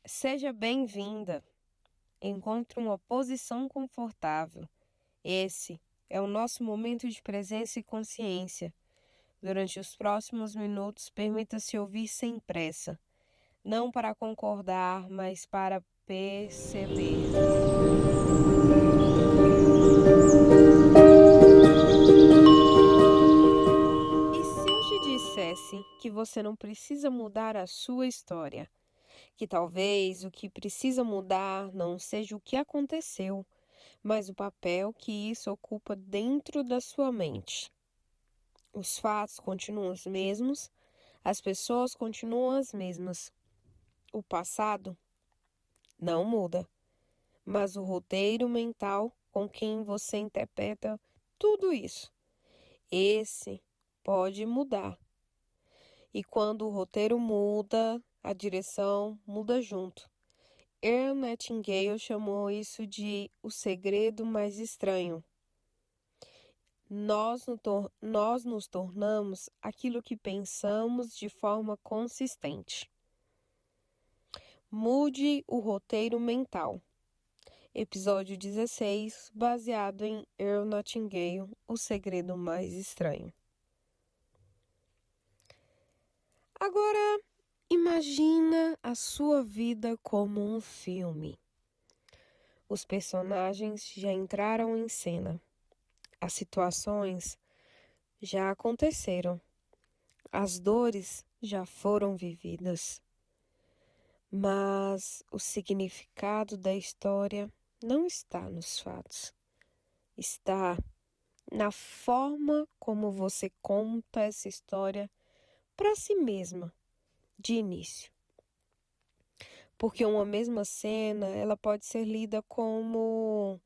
Seja bem-vinda. Encontre uma posição confortável. Esse é o nosso momento de presença e consciência. Durante os próximos minutos, permita-se ouvir sem pressa, não para concordar, mas para perceber. E se eu te dissesse que você não precisa mudar a sua história? Que talvez o que precisa mudar não seja o que aconteceu, mas o papel que isso ocupa dentro da sua mente. Os fatos continuam os mesmos, as pessoas continuam as mesmas. O passado não muda, mas o roteiro mental com quem você interpreta tudo isso, esse pode mudar. E quando o roteiro muda, a direção muda junto. Earl Nightingale chamou isso de o segredo mais estranho. Nós nos tornamos aquilo que pensamos de forma consistente. Mude o roteiro mental. Episódio 16, baseado em Earl Nightingale, o segredo mais estranho. Agora, imagina a sua vida como um filme. Os personagens já entraram em cena. As situações já aconteceram. As dores já foram vividas. Mas o significado da história não está nos fatos. Está na forma como você conta essa história para si mesma, de início. Porque uma mesma cena, ela pode ser lida como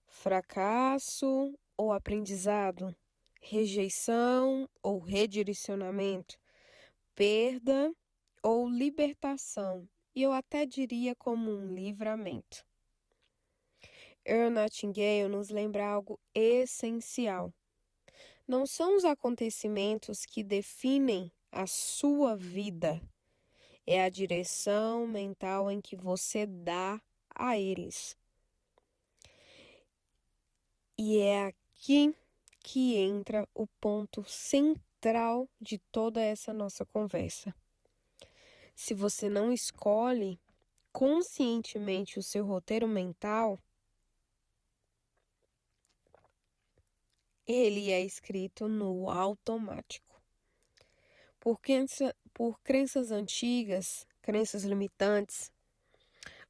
fracasso ou aprendizado, rejeição ou redirecionamento, perda ou libertação, e eu até diria como um livramento. Earl Nightingale nos lembra algo essencial. Não são os acontecimentos que definem a sua vida, é a direção mental em que você dá a eles. E é aqui que entra o ponto central de toda essa nossa conversa. Se você não escolhe conscientemente o seu roteiro mental, ele é escrito no automático. Por crenças antigas, crenças limitantes,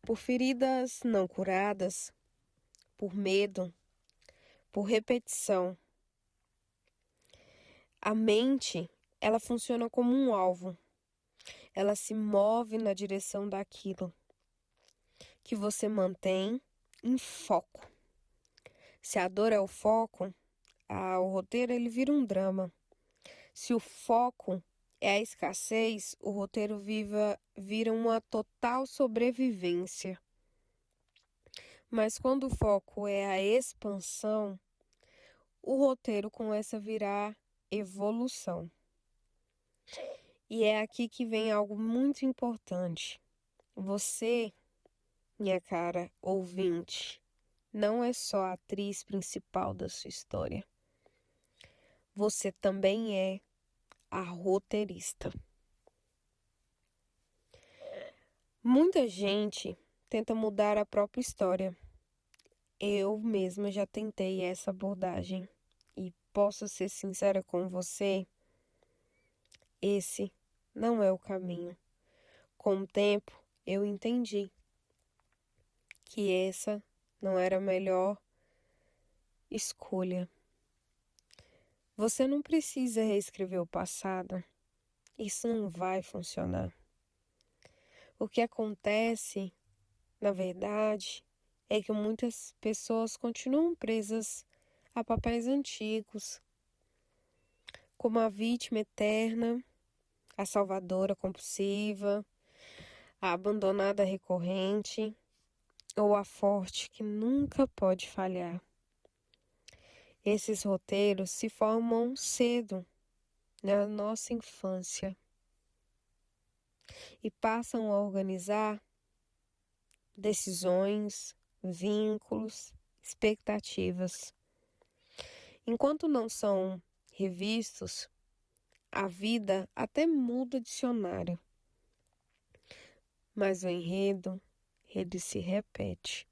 por feridas não curadas, por medo, por repetição. A mente, ela funciona como um alvo. Ela se move na direção daquilo que você mantém em foco. Se a dor é o foco, o roteiro ele vira um drama. Se o foco é a escassez, o roteiro vira uma total sobrevivência. Mas quando o foco é a expansão, o roteiro começa a virar evolução. E é aqui que vem algo muito importante. Você, minha cara ouvinte, não é só a atriz principal da sua história. Você também é a roteirista. Muita gente tenta mudar a própria história. Eu mesma já tentei essa abordagem e posso ser sincera com você, esse não é o caminho. Com o tempo, eu entendi que essa não era a melhor escolha. Você não precisa reescrever o passado. Isso não vai funcionar. O que acontece, na verdade, é que muitas pessoas continuam presas a papéis antigos, como a vítima eterna, a salvadora compulsiva, a abandonada recorrente ou a forte que nunca pode falhar. Esses roteiros se formam cedo, na nossa infância, e passam a organizar decisões, vínculos, expectativas. Enquanto não são revistos, a vida até muda dicionário, mas o enredo, ele se repete.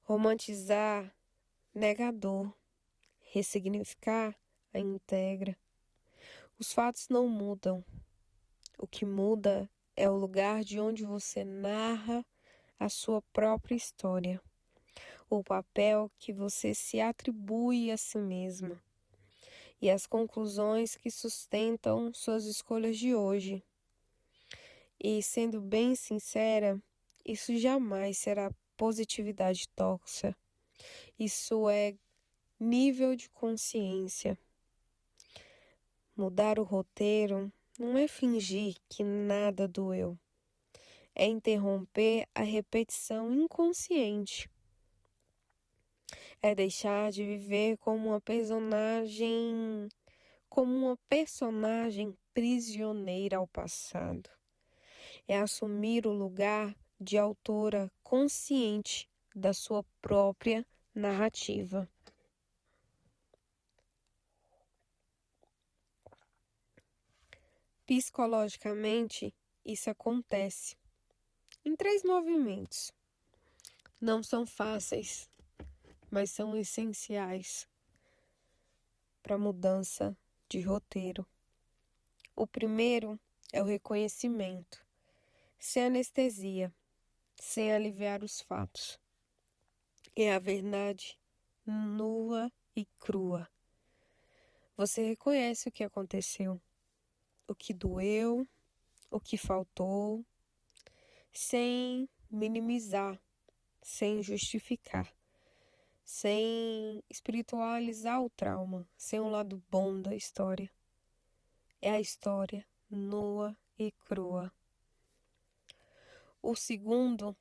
Romantizar, negador, ressignificar, a integra. Os fatos não mudam. O que muda é o lugar de onde você narra a sua própria história, o papel que você se atribui a si mesma e as conclusões que sustentam suas escolhas de hoje. E, sendo bem sincera, isso jamais será positividade tóxica. Isso é nível de consciência. Mudar o roteiro não é fingir que nada doeu. É interromper a repetição inconsciente. É deixar de viver como uma personagem prisioneira ao passado. É assumir o lugar de autora consciente da sua própria narrativa. Psicologicamente, isso acontece em 3 movimentos. Não são fáceis, mas são essenciais para a mudança de roteiro. O primeiro é o reconhecimento, sem anestesia, sem aliviar os fatos. É a verdade nua e crua. Você reconhece o que aconteceu, o que doeu, o que faltou, sem minimizar, sem justificar, sem espiritualizar o trauma, sem um lado bom da história. É a história nua e crua. O segundo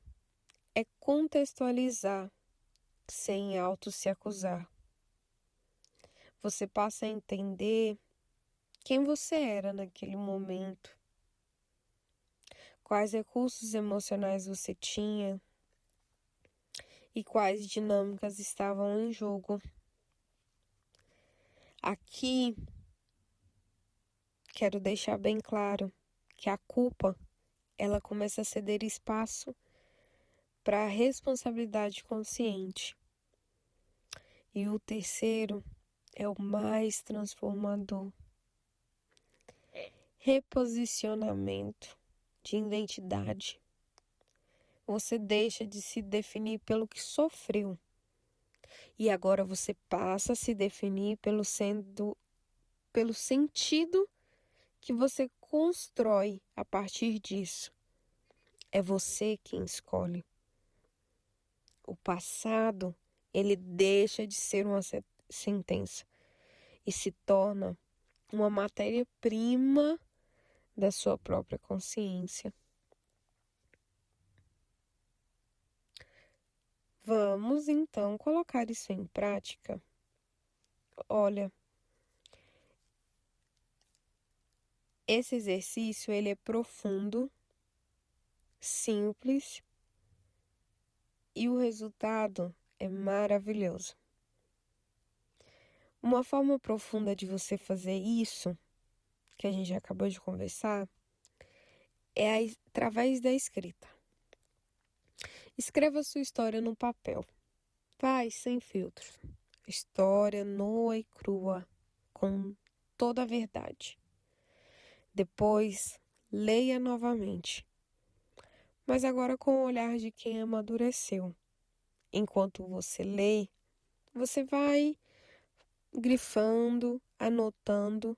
é contextualizar, sem auto se acusar. Você passa a entender quem você era naquele momento, quais recursos emocionais você tinha e quais dinâmicas estavam em jogo. Aqui, quero deixar bem claro que a culpa, ela começa a ceder espaço para a responsabilidade consciente. E o terceiro é o mais transformador. Reposicionamento de identidade. Você deixa de se definir pelo que sofreu. E agora você passa a se definir pelo sentido que você constrói a partir disso. É você quem escolhe. O passado, ele deixa de ser uma sentença e se torna uma matéria-prima da sua própria consciência. Vamos então colocar isso em prática. Olha, esse exercício ele é profundo, simples e o resultado é maravilhoso. Uma forma profunda de você fazer isso, que a gente acabou de conversar, é através da escrita. Escreva sua história no papel. Vai sem filtros. História nua e crua, com toda a verdade. Depois, leia novamente. Mas agora com o olhar de quem amadureceu. Enquanto você lê, você vai grifando, anotando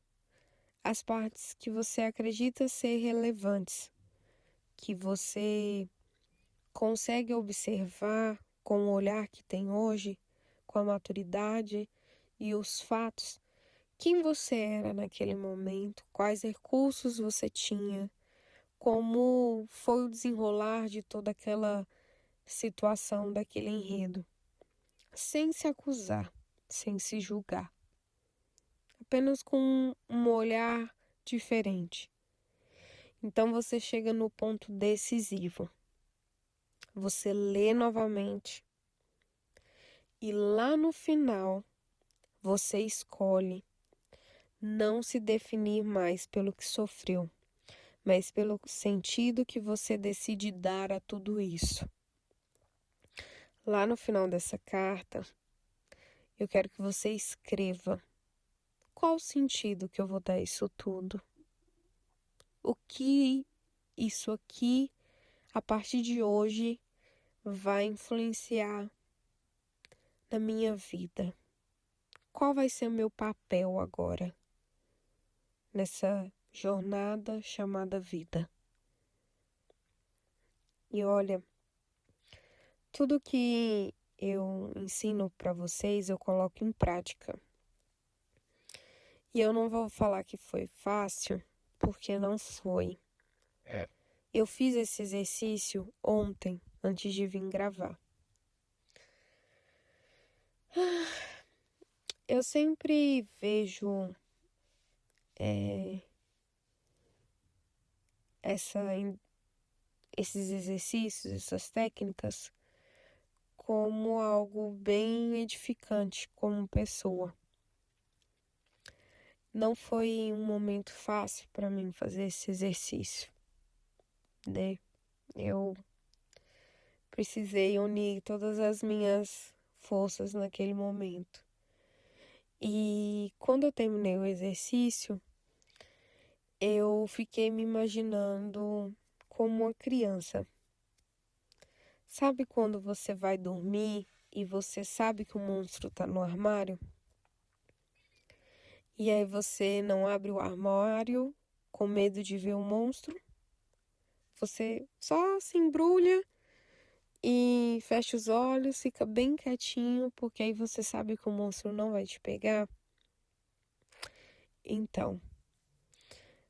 as partes que você acredita ser relevantes, que você consegue observar com o olhar que tem hoje, com a maturidade e os fatos, quem você era naquele momento, quais recursos você tinha, como foi o desenrolar de toda aquela situação, daquele enredo, sem se acusar, sem se julgar, apenas com um olhar diferente. Então você chega no ponto decisivo. você lê novamente e lá no final você escolhe não se definir mais pelo que sofreu, mas pelo sentido que você decide dar a tudo isso. Lá no final dessa carta, eu quero que você escreva qual o sentido que eu vou dar a isso tudo. O que isso aqui, a partir de hoje, vai influenciar na minha vida. Qual vai ser o meu papel agora nessa jornada chamada vida? E olha, tudo que eu ensino para vocês, eu coloco em prática. E eu não vou falar que foi fácil, porque não foi. Eu fiz esse exercício ontem, antes de vir gravar. Eu sempre vejo esses exercícios, essas técnicas, como algo bem edificante como pessoa. Não foi um momento fácil para mim fazer esse exercício, né? Eu precisei unir todas as minhas forças naquele momento. E quando eu terminei o exercício, eu fiquei me imaginando como uma criança. Sabe quando você vai dormir e você sabe que o monstro está no armário? E aí você não abre o armário com medo de ver o monstro? Você só se embrulha e fecha os olhos, fica bem quietinho, porque aí você sabe que o monstro não vai te pegar. Então,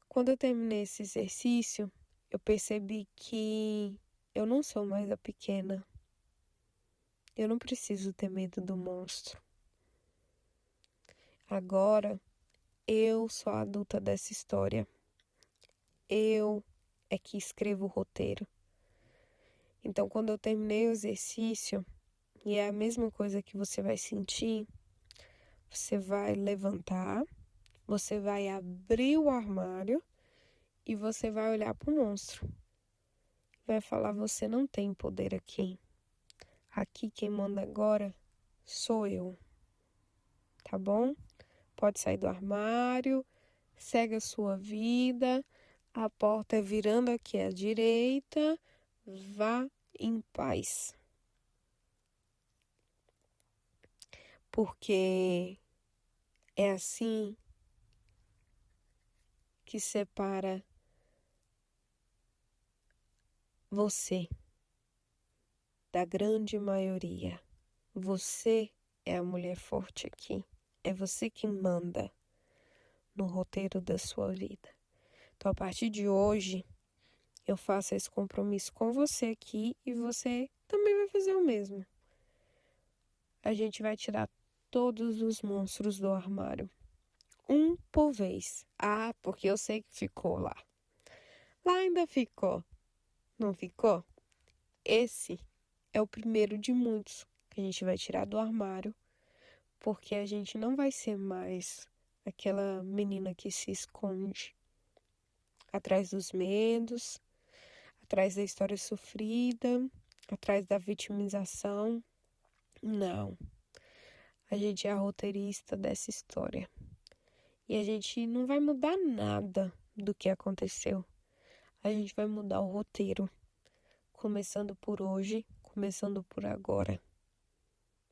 quando eu terminei esse exercício, eu percebi que eu não sou mais a pequena. Eu não preciso ter medo do monstro. Agora, eu sou a adulta dessa história. Eu é que escrevo o roteiro. Então, quando eu terminei o exercício, e é a mesma coisa que você vai sentir, você vai levantar, você vai abrir o armário e você vai olhar para o monstro. Vai falar: você não tem poder aqui. Aqui quem manda agora sou eu. Tá bom? Pode sair do armário, segue a sua vida. A porta é virando aqui à direita. Vá em paz. Porque é assim que separa você da grande maioria. Você é a mulher forte aqui. É você que manda no roteiro da sua vida. Então, a partir de hoje, eu faço esse compromisso com você aqui e você também vai fazer o mesmo. A gente vai tirar todos os monstros do armário, um por vez. Ah, porque eu sei que ficou lá. Lá ainda ficou. Não ficou? Esse é o primeiro de muitos que a gente vai tirar do armário, porque a gente não vai ser mais aquela menina que se esconde atrás dos medos, atrás da história sofrida, atrás da vitimização. Não. A gente é a roteirista dessa história. E a gente não vai mudar nada do que aconteceu. A gente vai mudar o roteiro. Começando por hoje, começando por agora.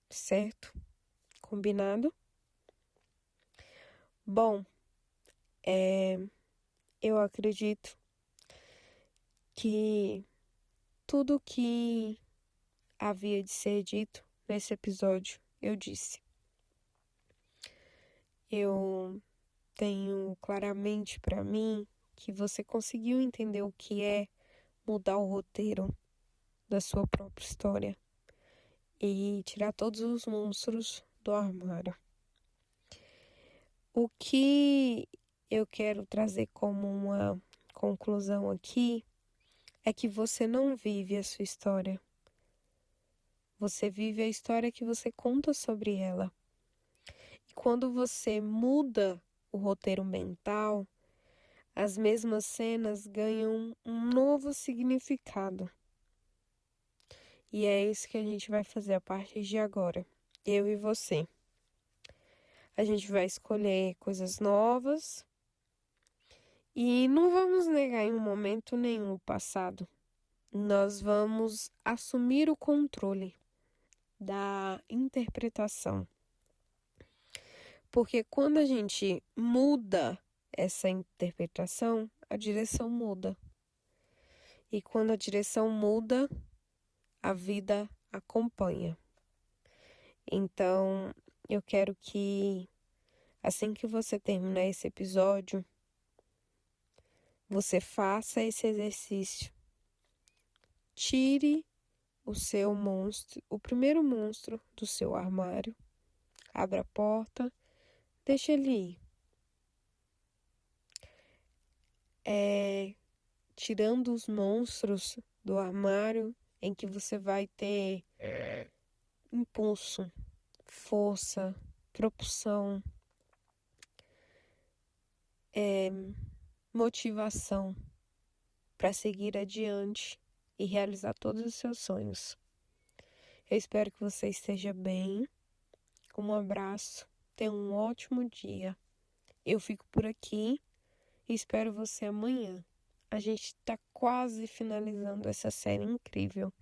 Certo? Combinado? Bom, eu acredito que tudo que havia de ser dito nesse episódio, eu disse. Eu tenho claramente para mim que você conseguiu entender o que é mudar o roteiro da sua própria história e tirar todos os monstros do armário. O que eu quero trazer como uma conclusão aqui é que você não vive a sua história, Você vive a história que você conta sobre ela. E quando você muda o roteiro mental, as mesmas cenas ganham um novo significado. E é isso que a gente vai fazer a partir de agora, eu e você. A gente vai escolher coisas novas e não vamos negar em um momento nenhum o passado. Nós vamos assumir o controle da interpretação. Porque quando a gente muda essa interpretação, a direção muda. E quando a direção muda, a vida acompanha. Então, eu quero que, assim que você terminar esse episódio, você faça esse exercício. Tire o seu monstro, o primeiro monstro do seu armário. Abra a porta, deixa ele ir. Tirando os monstros do armário em que você vai ter impulso, força, propulsão, motivação para seguir adiante e realizar todos os seus sonhos. Eu espero que você esteja bem. Um abraço, tenha um ótimo dia. Eu fico por aqui e espero você amanhã. A gente está quase finalizando essa série incrível,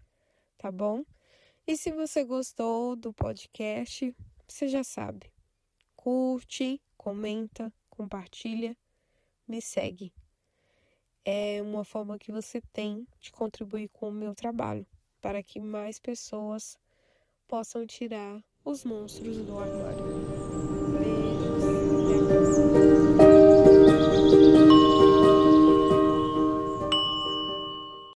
tá bom? E se você gostou do podcast, você já sabe. Curte, comenta, compartilha, me segue. É uma forma que você tem de contribuir com o meu trabalho, para que mais pessoas possam tirar os monstros do armário.